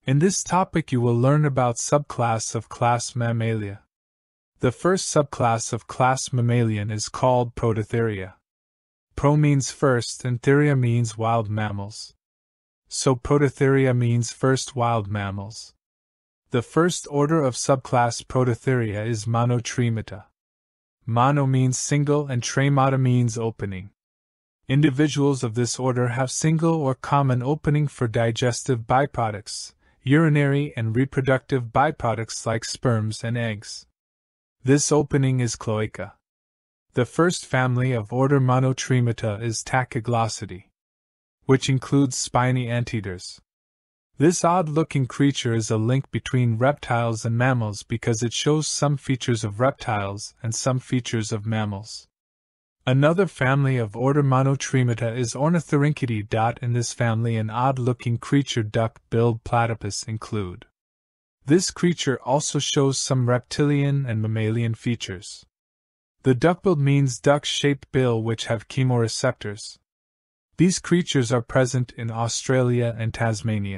In this topic you will learn about subclass of class Mammalia. The first subclass of class Mammalian is called Prototheria. Pro means first and theria means wild mammals. So Prototheria means first wild mammals. The first order of subclass Prototheria is Monotremata. Mono means single and tremata means opening. Individuals of this order have single or common opening for digestive byproducts, urinary and reproductive byproducts like sperms and eggs. This opening is cloaca. The first family of order Monotremata is Tachyglossidae, which includes spiny anteaters. This odd-looking creature is a link between reptiles and mammals because it shows some features of reptiles and some features of mammals. Another family of order Monotremata is Ornithorhynchidae. In this family an odd-looking creature duck-billed platypus include. This creature also shows some reptilian and mammalian features. The duckbill means duck-shaped bill which have chemoreceptors. These creatures are present in Australia and Tasmania.